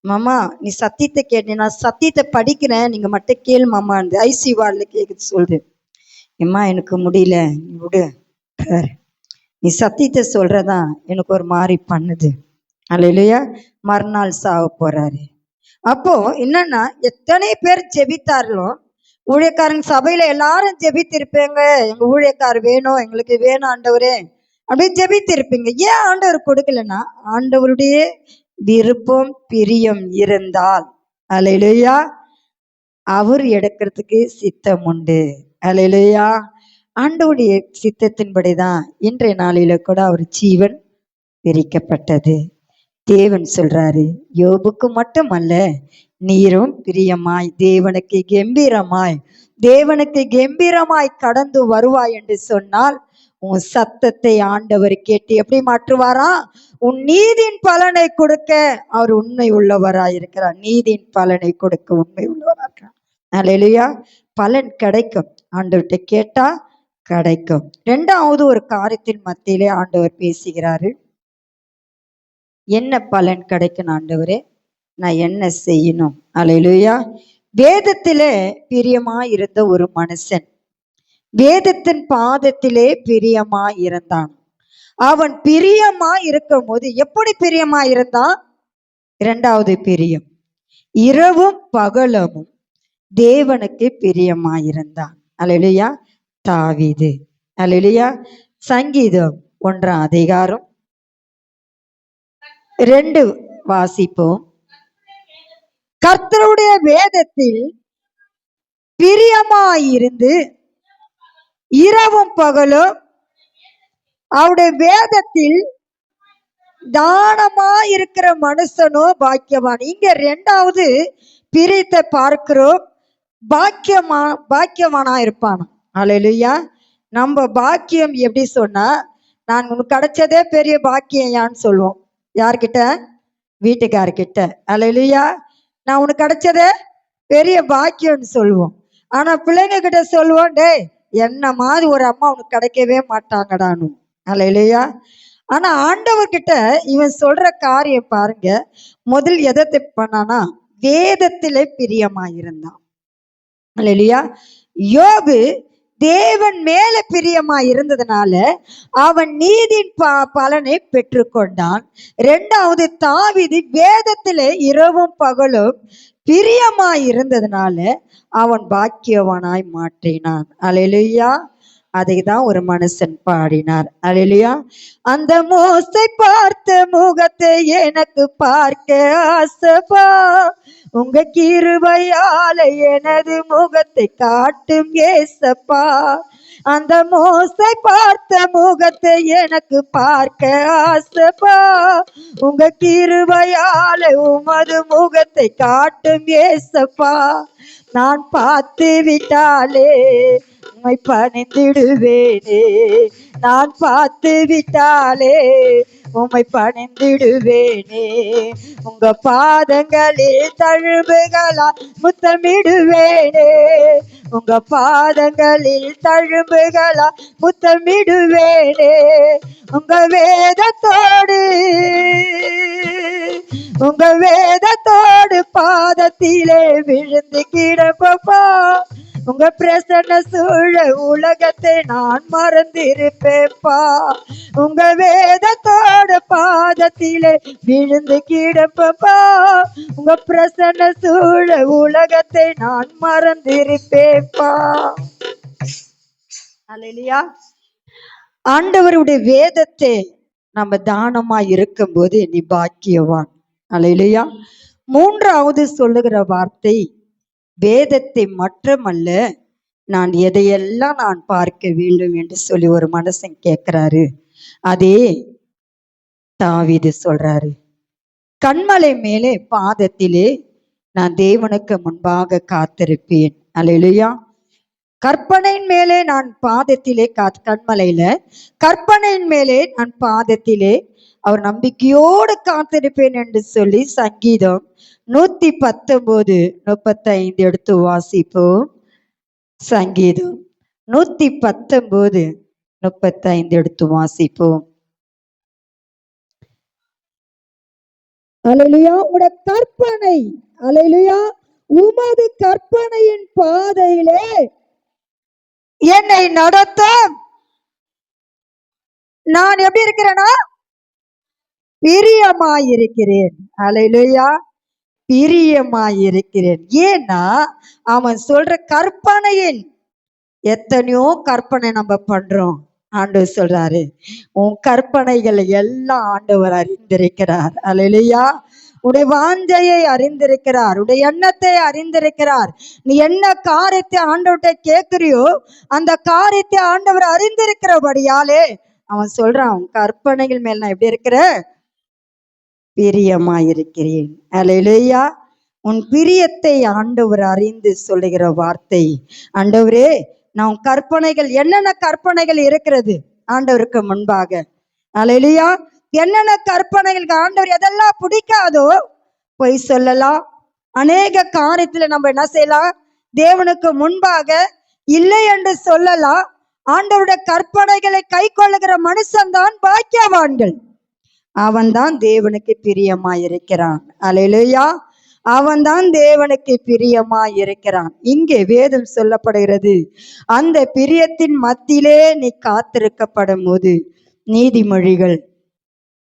மாமா நீ சத்தியத்தை கேட்டு, நான் சத்தியத்தை படிக்கிறேன், நீங்க மட்டும் கேளு மாமா. அந்த ஐசி வார்டில் கேட்குது, சொல்லுது, எம்மா எனக்கு முடியல, நீ விடு, நீ சத்தியத்தை சொல்றதான் எனக்கு ஒரு மாதிரி பண்ணுது. அல்லேலூயா. மறுநாள் சாவ போறாரு. அப்போ என்னன்னா, எத்தனை பேர் ஜெபித்தார்களோ, ஊழியக்காரங்க சபையில எல்லாரும் ஜெபித்திருப்பீங்க, எங்க ஊழியக்காரர் வேணும், எங்களுக்கு வேணும் ஆண்டவரே அப்படி ஜெபித்திருப்பீங்க. ஏன் ஆண்டவர் கொடுக்கலன்னா, ஆண்டவருடைய விருப்பம் பிரியம் இருந்தால், அல்லேலூயா, அவர் எடுக்கிறதுக்கு சித்தம் உண்டு. அல்லேலூயா. ஆண்டவருடைய சித்தத்தின்படிதான் இன்றைய நாளில கூட அவர் ஜீவன் பிரிக்கப்பட்டது. தேவன் சொல்றாரு, யோபுக்கு மட்டுமல்ல, நீரும் பிரியமாய் தேவனுக்கு கம்பீரமாய் கடந்து வருவாய் என்று சொன்னால், உன் சத்தத்தை ஆண்டவர் கேட்டு எப்படி மாற்றுவாரா? உன் நீதியின் பலனை கொடுக்க அவர் உண்மை உள்ளவராயிருக்கிறார். நீதியின் பலனை கொடுக்க உண்மை உள்ளவராயிருக்கிறார். அல்லேலூயா. பலன் கிடைக்கும், ஆண்டவர்கிட்ட கேட்டா கிடைக்கும். 2வது ஒரு காரியத்தின் மத்தியிலே ஆண்டவர் பேசுகிறாரு. என்ன பலன் கிடைக்கும் ஆண்டவரே, நான் என்ன செய்யணும்? அல்லேலூயா. வேதத்திலே பிரியமாய் இருந்த ஒரு மனுஷன் வேதத்தின் பாதத்திலே பிரியமாய் இருந்தான். அவன் பிரியமாய் இருக்கும் போது எப்படி பிரியமாய் இருந்தான்? 2வது பிரியம், இரவும் பகலும் தேவனுக்கு பிரியமாயிருந்தான். அல்லேலூயா. தாவீது. அல்லேலூயா. சங்கீதம் 1ஆம் அதிகாரம் 2 வாசிப்போம். கர்த்தருடைய வேதத்தில் பிரியமாயிருந்து இரவும் பகலும் அவருடைய வேதத்தில் தானமாயிருக்கிற மனுஷனோ பாக்கியவான். இங்க 2வது பிரியத்தை பார்க்கிறோம், பாக்கியவானா இருப்பான். அல்லேலூயா. நம்ம பாக்கியம் எப்படி சொன்னா, நான் உனக்கு கிடைச்சதே பெரிய பாக்கியம் யான்னு சொல்லுவோம். யார்கிட்ட? வீட்டுக்காரர்கிட்ட. அல்லேலூயா. நான் உனக்கு கிடைச்சதே பெரிய பாக்கியம்னு சொல்லுவோம். ஆனா பிள்ளைங்க கிட்ட சொல்லுவோம், டேய் என்ன மாதிரி ஒரு அம்மா உனக்கு கிடைக்கவே மாட்டாங்கடான்னு. அல்லேலூயா. ஆனா ஆண்டவர்கிட்ட இவன் சொல்ற காரியம் பாருங்க. முதல் எதை பண்ணானா, வேதத்திலே பிரியமாயிருந்தான். அல்லேலூயா. யோபு தேவன் மேல பிரியமா இருந்ததுனால அவன் நீதியின் பலனை பெற்றுக்கொண்டான். இரண்டாவது, தாவீது வேதத்திலே இரவும் பகலும் பிரியமாய் இருந்ததுனால அவன் பாக்கியவானாய் மாற்றினான். அல்லேலூயா. அதை தான் ஒரு மனுஷன் பாடினார். அல்லேலூயா. அந்த மோசை பார்த்த முகத்தை எனக்கு பார்க்க ஆசைப்பா, உங்க கிருபையால எனது முகத்தை காட்டும் ஏசப்பா. அந்த மோசை பார்த்த முகத்தை எனக்கு பார்க்க ஆசைப்பா, உங்க கிருபையால உமது முகத்தை காட்டும் ஏசப்பா. நான் பார்த்து விட்டாலே உம்மை பணிந்திடுவேனே, நான் பார்த்து விட்டாலே உம்மை பணிந்திடுவேனே. உங்க பாதங்களில் தழும்புகளா முத்தமிடுவேனே, உங்க பாதங்களில் தழும்புகளா முத்தமிடுவேனே. உங்க வேதத்தோடு உங்க வேதத்தோடு பாதத்திலே விழுந்து கிடப்பா, உங்க பிரசன்ன சூழ உலகத்தை நான் மறந்திருப்பேப்பா. உங்க வேதத்தோடு பாதத்திலே விழுந்து கிடப்பா, உங்க பிரசன்ன சூழ உலகத்தை நான் மறந்திருப்பேப்பா. அல்லேலூயா. ஆண்டவருடைய வேதத்தை நம்ம தானமா இருக்கும்போது நீ பாக்கியவான். அல்லேலூயா. மூன்றாவது சொல்லுகிற வார்த்தை, வேதத்தை மட்டுமல்ல நான் எதையெல்லாம் நான் பார்க்க வேண்டும் என்று சொல்லி ஒரு மனுஷன் கேட்கிறாரு. அதே தாவீது சொல்றாரு, கண்மலை மேலே பாதத்திலே நான் தேவனுக்கு முன்பாக காத்திருப்பேன். அல்லேலூயா. கற்பனையின் மேலே நான் பாதத்திலே கண்மலையில கற்பனையின் மேலே நான் பாதத்திலே அவர் நம்பிக்கையோடு காத்திருப்பேன் என்று சொல்லி சங்கீதம் 119:35 எடுத்து வாசிப்போம். சங்கீதம் 119:35 எடுத்து வாசிப்போம். அல்லேலூயா. உடைய கற்பனை, அல்லேலூயா, உமது கற்பனையின் பாதையிலே என்னை நடத்த நான் எப்படி இருக்கிறேன்னா பிரியமாயிருக்கிறேன். அல்லேலூயா. பிரியமாயிருக்கிறேன். ஏன்னா அவன் சொல்ற கற்பனையின், எத்தனையோ கற்பனை நம்ம பண்றோம். ஆண்டவர் சொல்றாரு, உன் கற்பனைகளை எல்லாம் ஆண்டவர் அறிந்திருக்கிறார். அல்லேலூயா. உடைய வாஞ்சையை அறிந்திருக்கிறார், உடைய எண்ணத்தை அறிந்திருக்கிறார். நீ என்ன காரியத்தை ஆண்டவர்கிட்ட கேட்கிறியோ அந்த காரியத்தை ஆண்டவர் அறிந்திருக்கிறபடியாலே அவன் சொல்றான், உன் கற்பனைகள் மேல் நான் எப்படி இருக்கிற பிரியமாயிருக்கிறேன். அல்லேலூயா. உன் பிரியத்தை ஆண்டவர் அறிந்து சொல்லுகிற வார்த்தை, ஆண்டவரே நான் உன் கற்பனைகள், என்னென்ன கற்பனைகள் இருக்கிறது ஆண்டவருக்கு முன்பாக. அல்லேலூயா. என்னென்ன கற்பனைகளுக்கு ஆண்டவர் எதெல்லாம் பிடிக்காதோ பொய் சொல்லலாம், அநேக காரியத்துல நம்ம என்ன செய்யலாம், தேவனுக்கு முன்பாக இல்லை என்று சொல்லலாம். ஆண்டவருடைய கற்பனைகளை கை கொள்ளுகிற மனுஷன் தான் பாக்கியவான்கள். அவன் தான் தேவனுக்கு பிரியமாயிருக்கிறான். அல்லேலூயா. அவன் தான் தேவனுக்கு பிரியமாயிருக்கிறான். இங்கே வேதம் சொல்லப்படுகிறது, அந்த பிரியத்தின் மத்தியிலே நீ காத்திருக்கப்படும் போது, நீதிமொழிகள்,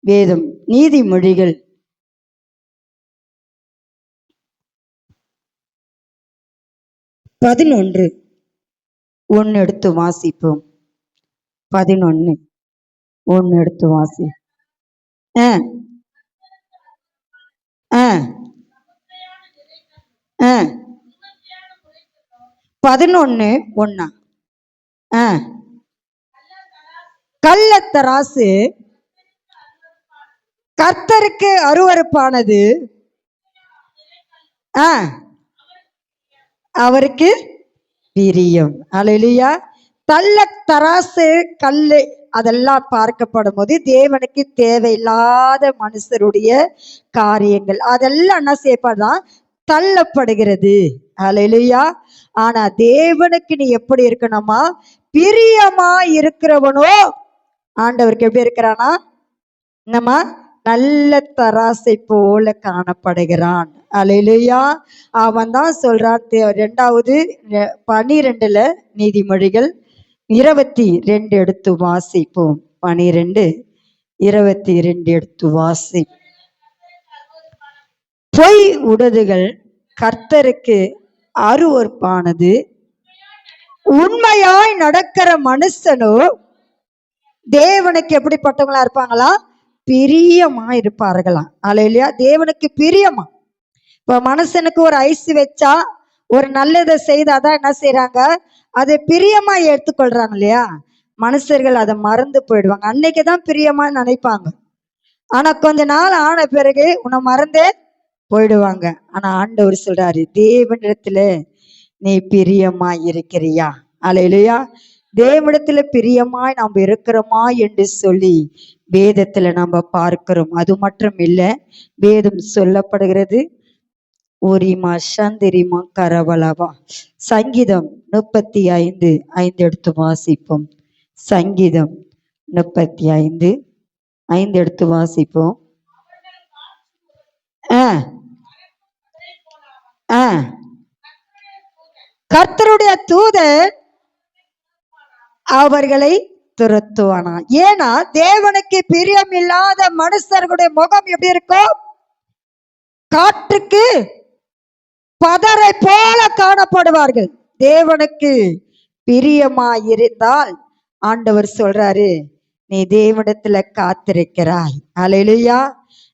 வேதம் நீதிமொழிகள் 11:1 எடுத்து வாசிப்போம். 11:1 எடுத்து வாசி. 11:1 கள்ளத்தராசு கர்த்தருக்கு அருவருப்பானது, அவருக்கு பிரியம். அல்லேலூயா. கள்ளத்தராசு, கல்லு, அதெல்லாம் பார்க்கப்படும் போது தேவனுக்கு தேவையில்லாத மனுஷருடைய காரியங்கள் அதெல்லாம் என்ன செய்யப்படாதான் தள்ளப்படுகிறது. அல்லேலூயா. ஆனா தேவனுக்கு நீ எப்படி இருக்கணுமா? பிரியமா இருக்கிறவனோ ஆண்டவருக்கு எப்படி இருக்கிறானா? நம்ம நல்ல தராசை போல காணப்படுகிறான். அல்லேலூயா. அவன் தான் சொல்றான். 2வது 12 நீதிமொழிகள் 22 எடுத்து வாசிப்போம். 12:22 எடுத்து வாசி. பொய் உடதுகள் கர்த்தருக்கு அருவருப்பானது, உண்மையாய் நடக்கிற மனுஷனோ தேவனுக்கு எப்படிப்பட்டவங்களா இருப்பாங்களா? பிரியமா இருப்பார்களாம். அல்லேலூயா. தேவனுக்கு பிரியமா. இப்ப மனுஷனுக்கு ஒரு ஐஸ் வச்சா, ஒரு நல்லதை செய்தாதான் என்ன செய்யறாங்க? அதை பிரியமா எடுத்துக்கொள்றாங்க இல்லையா? மனுஷர்கள் அதை மறந்து போயிடுவாங்க. அன்னைக்குதான் பிரியமா நினைப்பாங்க. ஆனா கொஞ்ச நாள் ஆன பிறகு உன்னை மறந்தே போயிடுவாங்க. ஆனா ஆண்டவர் சொல்றாரு, தேவனிடத்துல நீ பிரியமா இருக்கிறியா? அல்லேலூயா. தேவனிடத்துல பிரியமாய் நாம் இருக்கிறோமா என்று சொல்லி வேதத்துல நம்ம பார்க்கிறோம். அது மட்டும் இல்ல, வேதம் சொல்லப்படுகிறது, ஓரிமா சந்திரிமா கரவலவா. சங்கீதம் 35:5 எடுத்து வாசிப்போம். சங்கீதம் 35:5 எடுத்து வாசிப்போம். கர்த்தருடைய தூதன் அவர்களை துரத்துவானா. ஏன்னா தேவனுக்கு பிரியம் இல்லாத மனுஷர்களுடைய முகம் எப்படி இருக்கும்? காற்றுக்கு பதரை போல காணப்படுவார்கள். தேவனுக்கு பிரியமா இருந்தால் ஆண்டவர் சொல்றாரு, நீ தேவனிடத்துல காத்திருக்கிறாய். அல்லேலூயா.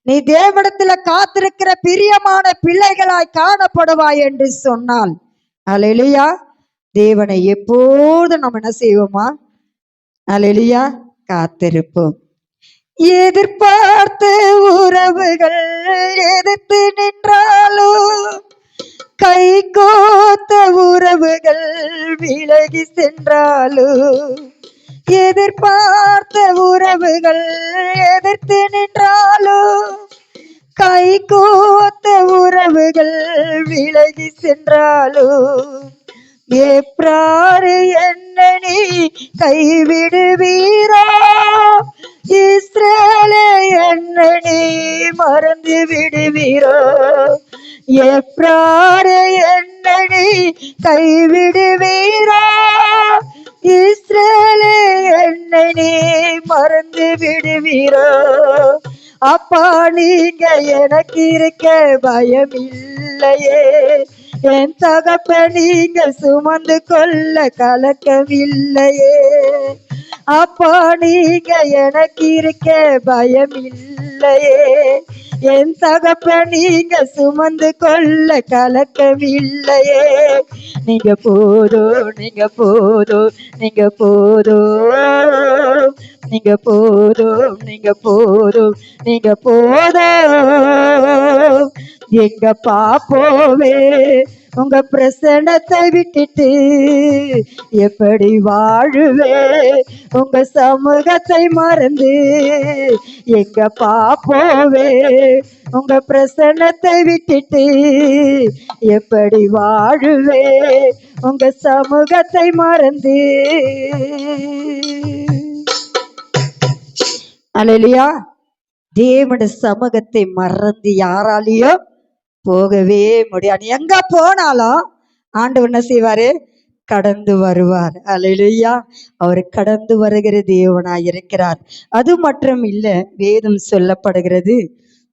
நீ தேவனிடத்துல காத்திருக்கிற பிரியமான பிள்ளைகளாய் காணப்படுவாய் என்று சொன்னால், அல்லேலூயா, தேவனை எப்போது நம்ம என்ன செய்வோமா? அல்லேலூயா, காத்திருப்போம். எதிர்பார்த்த உறவுகள் எதிர்த்து நின்றாலும், கை கோத்த உறவுகள் விலகி சென்றாலும், எதிர்பார்த்த உறவுகள் எதிர்த்து நின்றாலும், கை கோத்த உறவுகள் விலகி சென்றாலும், எப்ராறு என்ன நீ கைவிடுவீரோ? இஸ்ரவேலே என்ன நீ மறந்து விடுவீரோ? எப்ராறு என்ன நீ கைவிடுவீரோ? இஸ்ரவேலே என்ன நீ மறந்து விடுவீரோ? அப்பா நீங்க எனக்கு இருக்க பயம் இல்லையே, என் தகப்ப நீங்க சுமந்து கொள்ள கலக்கமில்லையே. அப்பா நீங்க எனக்கு இருக்க பயம் இல்லையே, என் தகப்ப நீங்க சுமந்து கொள்ள கலக்கமில்லையே. நீங்க போதும், நீங்க போதும், நீங்க போதும், நீங்க போதும், நீங்க போதும், நீங்க போதும். எங்க பாப்போவே உங்க பிரசன்னத்தை விட்டுட்டு எப்படி வாழுவே? உங்க சமூகத்தை மறந்து எங்க பாப்போவே உங்க பிரசன்னத்தை விட்டுட்டு எப்படி வாழுவே? உங்க சமூகத்தை மறந்து. அல்லேலூயா. தேவனுடைய சமூகத்தை மறந்து யாராலையோ போகவே முடியாது. எங்க போனாலும் ஆண்டவர் என்ன செய்வாரு? கடந்து வருவார். அல்லேலூயா. அவர் கடந்து வருகிற தேவனாய் இருக்கிறார். அது மட்டும் இல்ல, வேதம் சொல்லப்படுகிறது,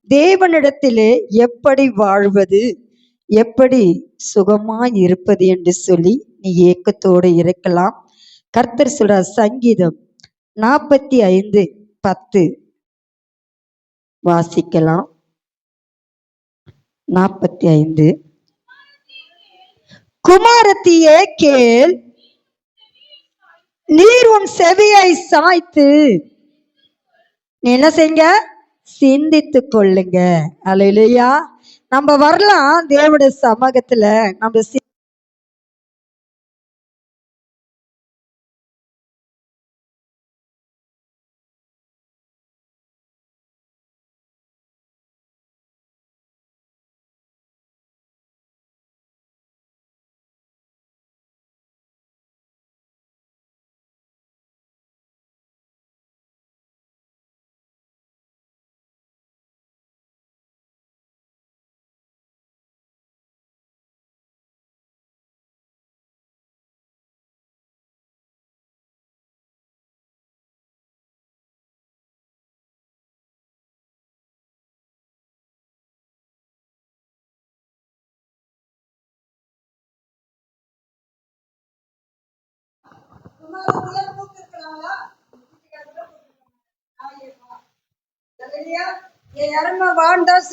தேவனிடத்திலே எப்படி வாழ்வது, எப்படி சுகமாய் இருப்பது என்று சொல்லி நீ ஏக்கத்தோடு இருக்கலாம். கர்த்தர் சொல்றார், சங்கீதம் 45:10 வாசிக்கலாம். 45. குமாரத்தியே கேள், நீர் உன் செவியை சாய்த்து நீ என்ன செய்யுங்க? சிந்தித்து கொள்ளுங்க. அல்லேலூயா. நம்ம வரலாம் தேவனுடைய சமூகத்துல, நம்ம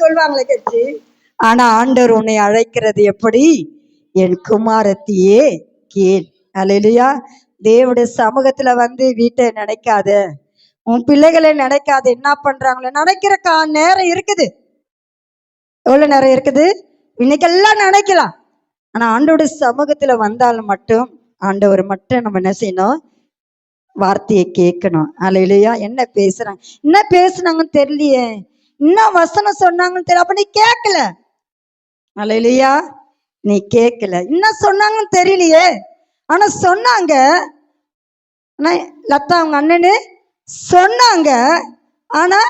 சொல்லுவாங்களே கட்சி. ஆனா ஆண்டவர் உன்னை அழைக்கிறது எப்படி? என் குமாரத்தியே கேள். அல்லேலூயா. தேவனுடைய சமூகத்துல வந்து வீட்டை நினைக்காத, உன் பிள்ளைகளை நினைக்காத, என்ன பண்றாங்களோ நினைக்கிற நேரம் இருக்குது. எவ்வளவு நேரம் இருக்குது? இன்னைக்கெல்லாம் நினைக்கலாம். ஆனா ஆண்டோட சமூகத்துல வந்தாலும் மட்டும் ஆண்டவர் மட்டும் நம்ம என்ன செய்யணும்? வார்த்தையை கேட்கணும். அல்லேலூயா. என்ன பேசுறாங்க, என்ன பேசுனாங்கன்னு தெரியலையே, என்ன வசனம் சொன்னாங்கன்னு தெரியல, அப்ப நீ கேட்கல. அல்லேலூயா. நீ கேட்கல, என்ன சொன்னாங்கன்னு தெரியலையே, ஆனா சொன்னாங்க. லதா அவங்க அண்ணனு சொன்னாங்க, ஆனா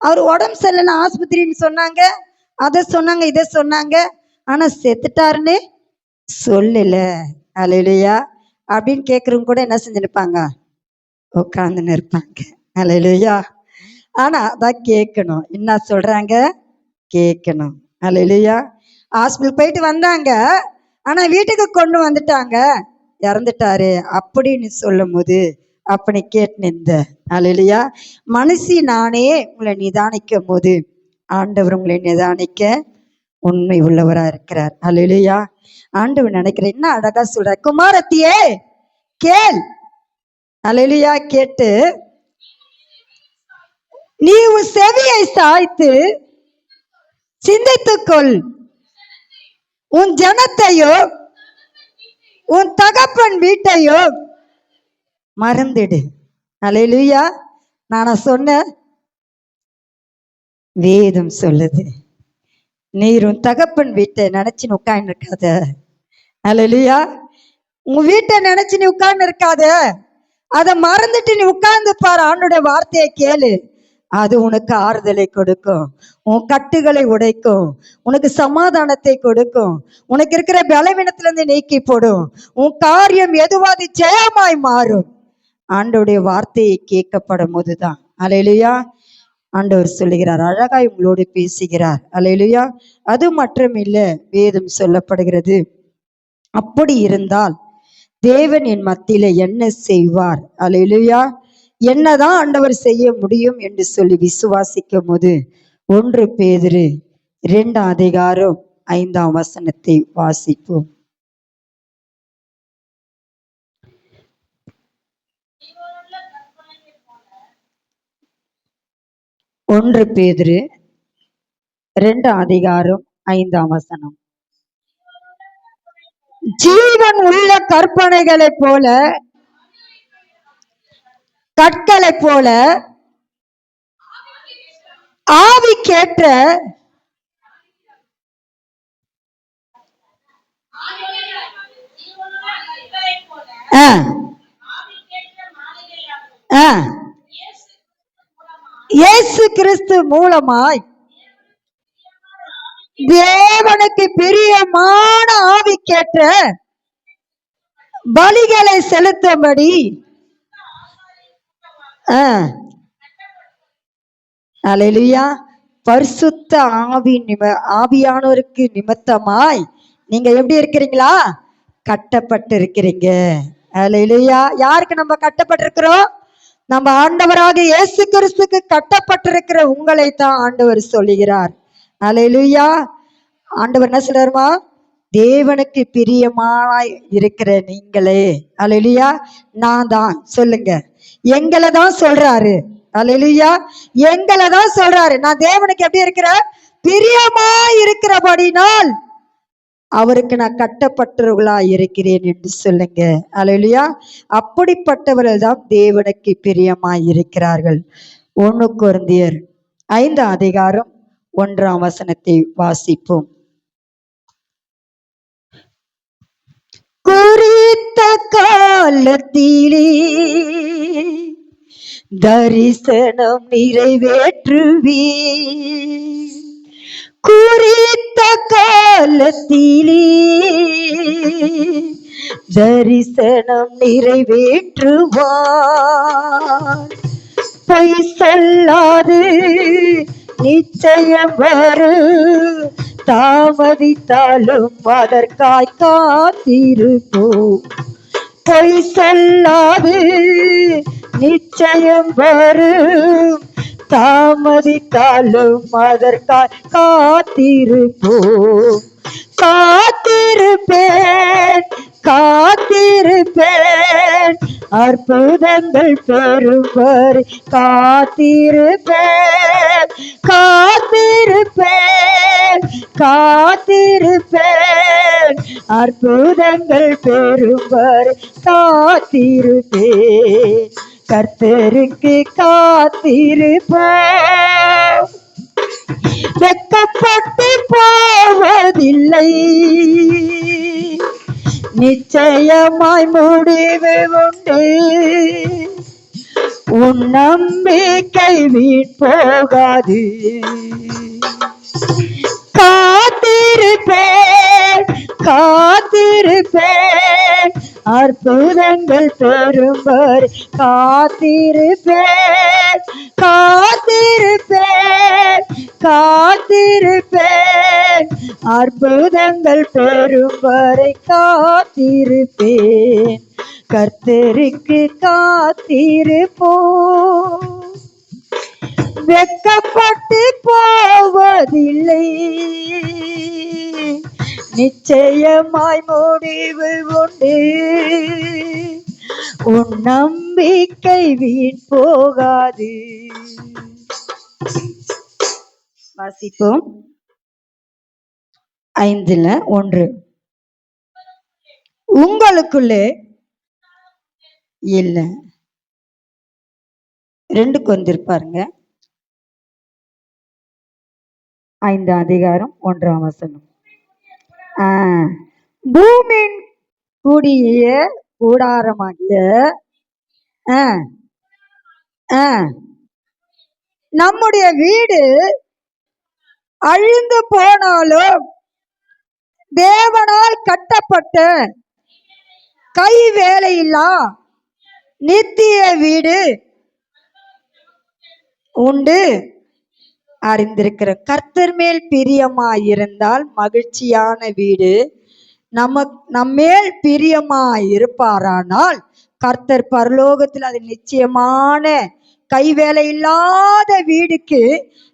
அவர் உடம்பு சரியில்லைன்னு ஆஸ்பத்திரின்னு சொன்னாங்க, அதை சொன்னாங்க, இதை சொன்னாங்க, ஆனா செத்துட்டாருன்னு சொல்லல. அல்லேலூயா. அப்படின்னு கேட்கறவங்க கூட என்ன செஞ்சுருப்பாங்க? உட்காந்துன்னு இருப்பாங்க. அல்லேலூயா. ஆனா அதான் கேட்கணும். என்ன சொல்றாங்க? கேட்கணும். அல்லேலூயா. ஹாஸ்பிட்டல் போயிட்டு வந்தாங்க, ஆனா வீட்டுக்கு கொண்டு வந்துட்டாங்க, இறந்துட்டாரு அப்படின்னு சொல்லும் போது அப்படி கேட்டு நின்ற. அல்லேலூயா. மனுஷி நானே உங்களை நிதானிக்கும் போது ஆண்டவர் உங்களை நிதானிக்க உண்மை உள்ளவரா இருக்கிறார். அல்லேலூயா. ஆண்டவர் நினைக்கிறேன், என்ன அழகா சொல்ற, குமாரத்தியே கேள். அல்லேலூயா. கேட்டு நீ உன் செவியை சாய்த்து சிந்தித்துக்கொள், உன் ஜனத்தையோ உன் தகப்பன் வீட்டையோ மறந்துடு. அல்லேலூயா. நான் சொன்ன வேதம் சொல்லுது, நீர் உன் தகப்பன் வீட்டை நினைச்சு உட்கார்ந்து இருக்காத. அல்லேலூயா. உன் வீட்டை நினைச்சு நீ உட்கார்ந்து இருக்காத, அதை மறந்துட்டு நீ உட்கார்ந்து பாரு. ஆண்டோட வார்த்தையை கேளு, அது உனக்கு ஆறுதலை கொடுக்கும், உன் கட்டுகளை உடைக்கும், உனக்கு சமாதானத்தை கொடுக்கும், உனக்கு இருக்கிற பலவீனத்திலிருந்து நீக்கி போடும், உன் காரியம் எதுவாது ஜெயமாய் மாறும். ஆண்டோடைய வார்த்தையை கேட்கப்படும் போதுதான். அல்லேலூயா. ஆண்டவர் சொல்லுகிறார், அழகாய் உங்களோடு பேசுகிறார். அல்லேலூயா. அது மட்டும் இல்ல, வேதம் சொல்லப்படுகிறது, அப்படி இருந்தால் தேவன் என் மத்தியில என்ன செய்வார்? அல்லேலூயா. என்னதான் ஆண்டவர் செய்ய முடியும் என்று சொல்லி விசுவாசிக்கும் போது 1 பேதுரு 2:5 வாசிப்போம். 1 பேதுரு 2:5 ஜீவன் உள்ள கற்பனைகளை போல, கற்களை போல ஆவிக்கேற்ற இயேசு கிறிஸ்து மூலமாய் தேவனுக்கு பிரியமான ஆவிக்கேற்ற பலிகளை செலுத்தும்படி அல்லேலூயா. பரிசுத்த ஆவியானவருக்கு நிமித்தமாய் நீங்க எப்படி இருக்கிறீங்களா? கட்டப்பட்டு இருக்கிறீங்க. அல்லேலூயா. யாருக்கு நம்ம கட்டப்பட்டிருக்கிறோம்? நம்ம ஆண்டவராக இயேசு கிறிஸ்துக்கு கட்டப்பட்டிருக்கிற உங்களை தான் ஆண்டவர் சொல்லுகிறார். அல்லேலூயா. ஆண்டவர் என்ன சொல்றாருமா? தேவனுக்கு பிரியமாய் இருக்கிற நீங்களே. அல்லேலூயா. நான் தான் சொல்லுங்க, எங்களை தான் சொல்றாரு. அல்லேலூயா. எங்களை தான் சொல்றாரு. நான் தேவனுக்கு எப்படி இருக்கிறேன்? பிரியமாய் இருக்கிறபடினால் அவருக்கு நான் கட்டப்பட்டவர்களா இருக்கிறேன் என்று சொல்லுங்க. அல்லேலூயா. அப்படிப்பட்டவர்கள் தான் தேவனுக்கு பிரியமாய் இருக்கிறார்கள். 1 கொரிந்தியர் 5:1 வாசிப்போம். குறித்த காலத்திலே தரிசனம் நிறைவேற்றுவே, குறித்த காலத்திலே தரிசனம் நிறைவேற்றுவார். பொய் சொல்லாது நிச்சயம் வரும், தாமதித்தாலும் அதற்காய் காத்திருப்போம். பொய் சொல்லாது நிச்சயம் வரும், தாமதித்தாலும் அதற்காய் காத்திருப்போம். காத்திருப்பேன் காத்திருப்பேன், அற்புதங்கள் பெறும்படி காத்திருப்பேன். காத்திருப்பேன் காத்திருப்பேன், அற்புதங்கள் பெறும்படி காத்திருப்பேன். கர்த்தருக்கு காத்திருப்பேன், வெட்கப்பட்டு போவதில்லை, நிச்சயமாய் முடிவு உண்டு. உன் நம்பிக்கை வீண் போகாது. காத்திருப்பேன் காத்திருப்பேன், அற்புதங்கள் பெறும்படி காத்திருப்பேன். காத்திருப்பேன் காத்திருப்பேன், அற்புதங்கள் பெறும்படி காத்திருப்பேன். கர்த்தருக்கு காத்திருப்போம், வெட்கப்பட்டு போவதில்லை, நிச்சயமாய் முடிவு உண்டு. உன் நம்பிக்கை வீண் போகாது. வாசிப்போம். 5:1. உங்களுக்குள்ளே இல்ல. 2 கொந்திருப்பாருங்க. 5:1 பூமியின் கூடிய கூடாரமாகிய நம்முடைய வீடு அழிந்து போனாலும் தேவனால் கட்டப்பட்ட கை வேலையில்லா நித்திய வீடு உண்டு அறிந்திருக்கிற. கர்த்தர் மேல் பிரியமாயிருந்தால் மகிழ்ச்சியான வீடு, நம்மேல் பிரியமாய் இருப்பாரானால் கர்த்தர் பரலோகத்தில் அது நிச்சயமான கைவேலை இல்லாத வீடுக்கு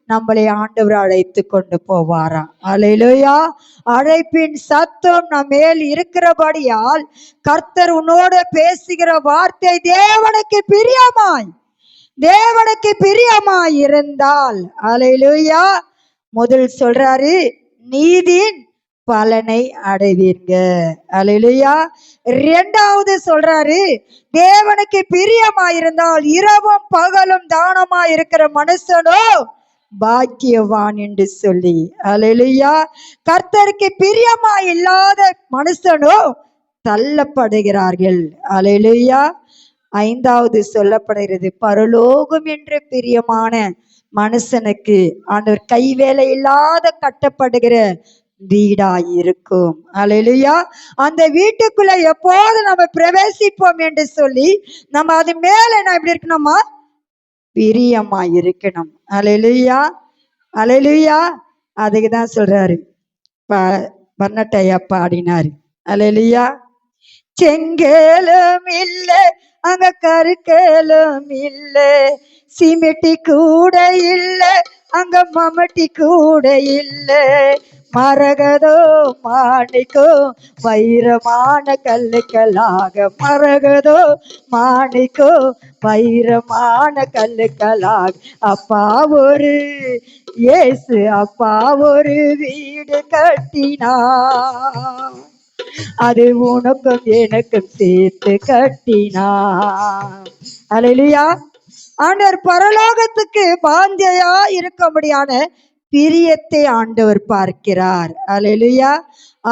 நம்மளை ஆண்டவர் அழைத்து கொண்டு போவாராம். அல்லேலூயா. அழைப்பின் சத்தம் நம்ம மேல் இருக்கிறபடியால் கர்த்தர் உன்னோடு பேசுகிற வார்த்தை தேவனுக்கு பிரியமாய் இருந்தால், அல்லேலூயா, முதல் சொல்றாரு நீதியின் பலனை அடைவீங்க. அல்லேலூயா. 2வது சொல்றாரு தேவனுக்கு பிரியமாயிருந்தால் இரவும் பகலும் தானமாய் இருக்கிற மனுஷனோ பாக்கியவான் என்று சொல்லி. அல்லேலூயா. கர்த்தருக்கு பிரியமாய் இல்லாத மனுஷனோ தள்ளப்படுகிறார்கள். அல்லேலூயா. 5வது சொல்லப்படுகிறது பரலோகம் என்று பிரியமான மனுஷனுக்கு ஆண்டவர் கைவேலை இல்லாத கட்டப்படுகிற வீடாயிருக்கும். அல்லேலூயா. அந்த வீட்டுக்குள்ள எப்போது நம்ம பிரவேசிப்போம் என்று சொல்லி நம்ம அது மேல நான் எப்படி இருக்கணுமா பிரியமா இருக்கணும். அல்லேலூயா. அல்லேலூயா. அதுக்குதான் சொல்றாரு வர்ணட்டையா பாடினாரு. அல்லேலூயா. செங்கேலும் இல்லை அங்க கருக்கேலும் இல்லை, சிமெட்டி கூட இல்லை அங்க மம்மட்டி கூட இல்லை, மரகதோ மாணிக்கோ வைரமான கல்லுக்களாக, மரகதோ மாணிக்கோ வைரமான கல்லுக்களாக, அப்பா ஒரு இயேசு அப்பா ஒரு வீடு கட்டினார், அது உனக்கும் எனக்கும் சேர்த்து கட்டினார். அல்லேலூயா. ஆண்டவர் பரலோகத்துக்கு பாந்தியா இருக்கும்படியான பிரியத்தை ஆண்டவர் பார்க்கிறார். அல்லேலூயா.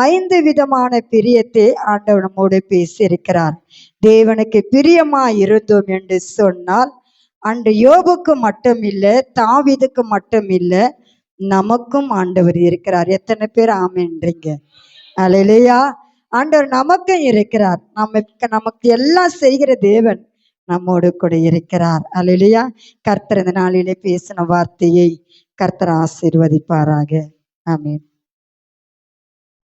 5 விதமான பிரியத்தை ஆண்டவர் நம்மோடு பேசியிருக்கிறார். தேவனுக்கு பிரியமாய் இருந்தோம் என்று சொன்னால் அன்று யோபுக்கு மட்டும் இல்லை, தாவீதுக்கு மட்டும் இல்லை, நமக்கும் ஆண்டவர் இருக்கிறார். எத்தனை பேர் ஆமென்றீங்க? அல்லேலூயா. ஆண்டவர் நமக்கும் இருக்கிறார். நமக்கு எல்லாம் செய்கிற தேவன் நம்மோடு கூட இருக்கிறார். அல்லேலூயா. கர்த்தர் இந்த நாளிலே பேசின வார்த்தையை கர்த்தர் ஆசீர்வதிப்பாராக. ஆமென்.